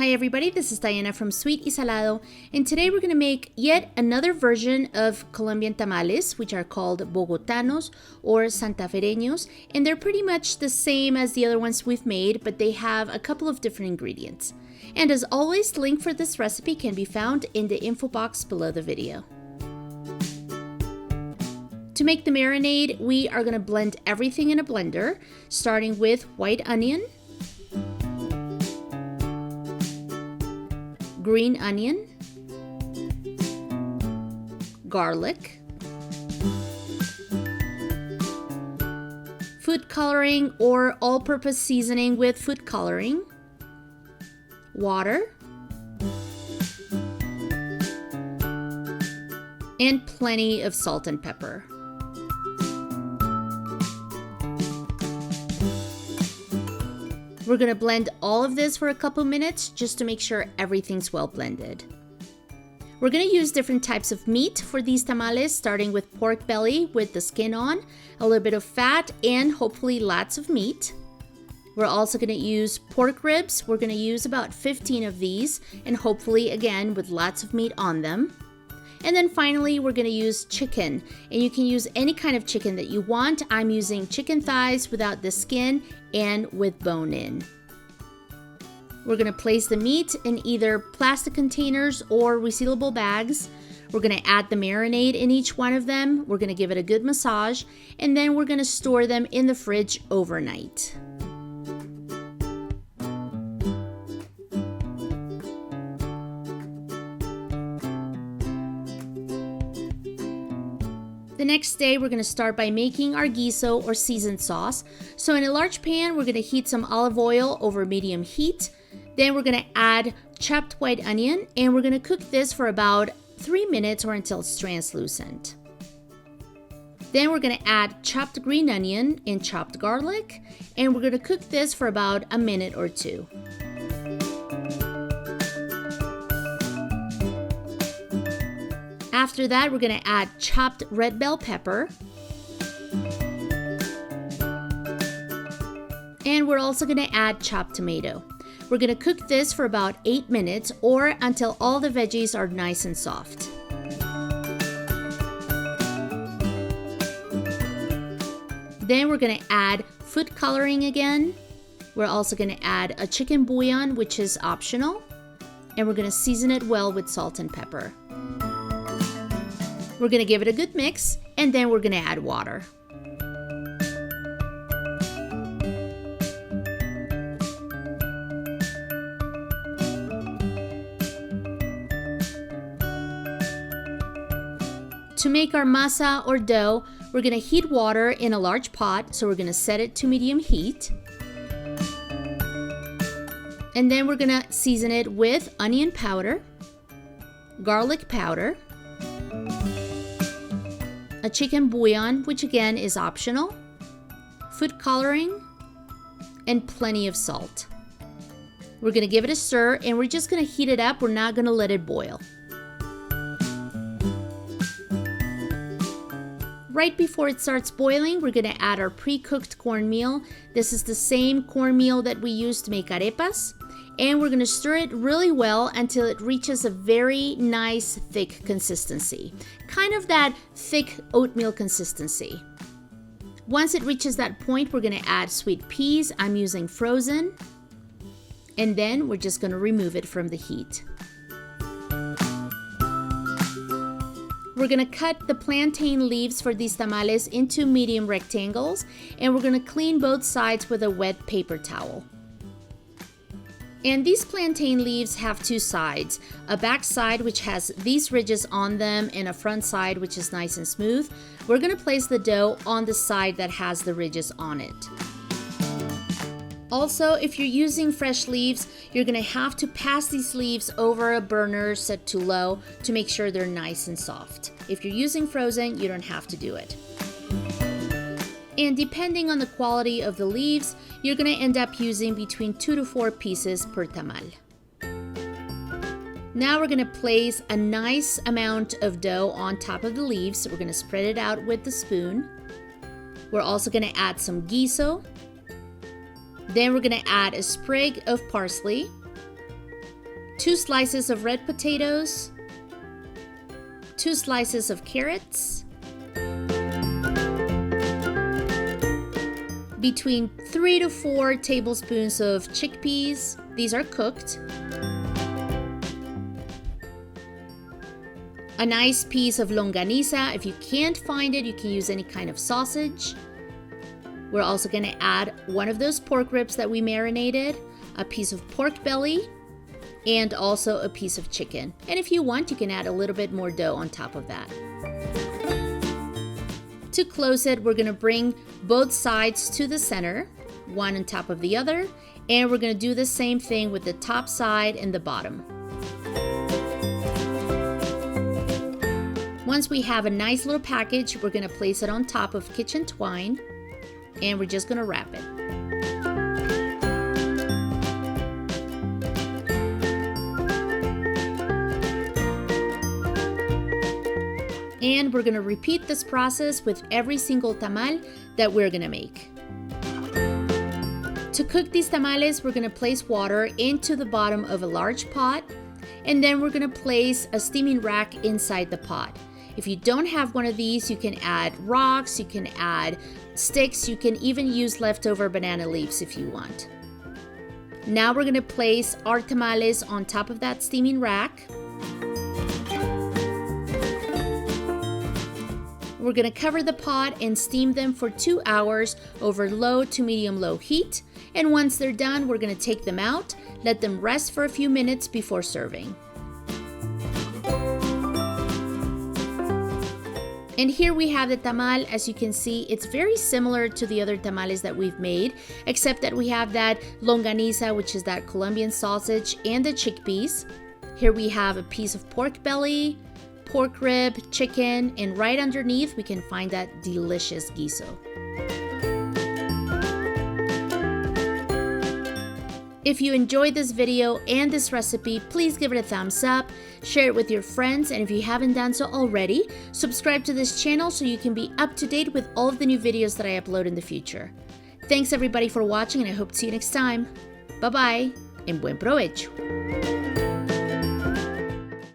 Hi everybody, this is Diana from Sweet y Salado, and today we're going to make yet another version of Colombian tamales, which are called Bogotanos or Santafereños, and they're pretty much the same as the other ones we've made, but they have a couple of different ingredients. And as always, the link for this recipe can be found in the info box below the video. To make the marinade, we are going to blend everything in a blender, starting with white onion, green onion, garlic, food coloring or all-purpose seasoning with food coloring, water, and plenty of salt and pepper. We're going to blend all of this for a couple minutes just to make sure everything's well blended. We're going to use different types of meat for these tamales, starting with pork belly with the skin on, a little bit of fat, and hopefully lots of meat. We're also going to use pork ribs. We're going to use about 15 of these, and hopefully again with lots of meat on them. And then finally, we're going to use chicken, and you can use any kind of chicken that you want. I'm using chicken thighs without the skin and with bone in. We're going to place the meat in either plastic containers or resealable bags. We're going to add the marinade in each one of them. We're going to give it a good massage, and then we're going to store them in the fridge overnight. The next day, we're going to start by making our guiso or seasoned sauce. So in a large pan, we're going to heat some olive oil over medium heat. Then we're going to add chopped white onion, and we're going to cook this for about 3 minutes or until it's translucent. Then we're going to add chopped green onion and chopped garlic, and we're going to cook this for about a minute or two. After that, we're going to add chopped red bell pepper. And we're also going to add chopped tomato. We're going to cook this for about 8 minutes or until all the veggies are nice and soft. Then we're going to add food coloring again. We're also going to add a chicken bouillon, which is optional. And we're going to season it well with salt and pepper. We're going to give it a good mix, and then we're going to add water. To make our masa or dough, we're going to heat water in a large pot, so we're going to set it to medium heat. And then we're going to season it with onion powder, garlic powder, a chicken bouillon, which again is optional, food coloring, and plenty of salt. We're going to give it a stir, and we're just going to heat it up. We're not going to let it boil. Right before it starts boiling, we're going to add our pre-cooked cornmeal. This is the same cornmeal that we use to make arepas. And we're going to stir it really well until it reaches a very nice thick consistency. Kind of that thick oatmeal consistency. Once it reaches that point, we're going to add sweet peas. I'm using frozen. And then we're just going to remove it from the heat. We're going to cut the plantain leaves for these tamales into medium rectangles. And we're going to clean both sides with a wet paper towel. And these plantain leaves have two sides, a back side which has these ridges on them and a front side which is nice and smooth. We're going to place the dough on the side that has the ridges on it. Also, if you're using fresh leaves, you're going to have to pass these leaves over a burner set to low to make sure they're nice and soft. If you're using frozen, you don't have to do it. And depending on the quality of the leaves, you're going to end up using between 2 to 4 pieces per tamal. Now we're going to place a nice amount of dough on top of the leaves. We're going to spread it out with the spoon. We're also going to add some guiso. Then we're going to add a sprig of parsley, 2 slices of red potatoes, 2 slices of carrots, between 3 to 4 tablespoons of chickpeas. These are cooked. A nice piece of longaniza. If you can't find it, you can use any kind of sausage. We're also going to add one of those pork ribs that we marinated, a piece of pork belly, and also a piece of chicken. And if you want, you can add a little bit more dough on top of that. To close it, we're going to bring both sides to the center, one on top of the other, and we're going to do the same thing with the top side and the bottom. Once we have a nice little package, we're going to place it on top of kitchen twine, and we're just going to wrap it. And we're going to repeat this process with every single tamal that we're going to make. To cook these tamales, we're going to place water into the bottom of a large pot, and then we're going to place a steaming rack inside the pot. If you don't have one of these, you can add rocks, you can add sticks, you can even use leftover banana leaves if you want. Now we're going to place our tamales on top of that steaming rack. We're going to cover the pot and steam them for 2 hours over low to medium-low heat. And once they're done, we're going to take them out, let them rest for a few minutes before serving. And here we have the tamal. As you can see, it's very similar to the other tamales that we've made, except that we have that longaniza, which is that Colombian sausage, and the chickpeas. Here we have a piece of pork belly, pork rib, chicken, and right underneath we can find that delicious guiso. If you enjoyed this video and this recipe, please give it a thumbs up, share it with your friends, and if you haven't done so already, subscribe to this channel so you can be up to date with all of the new videos that I upload in the future. Thanks everybody for watching, and I hope to see you next time. Bye bye, and buen provecho.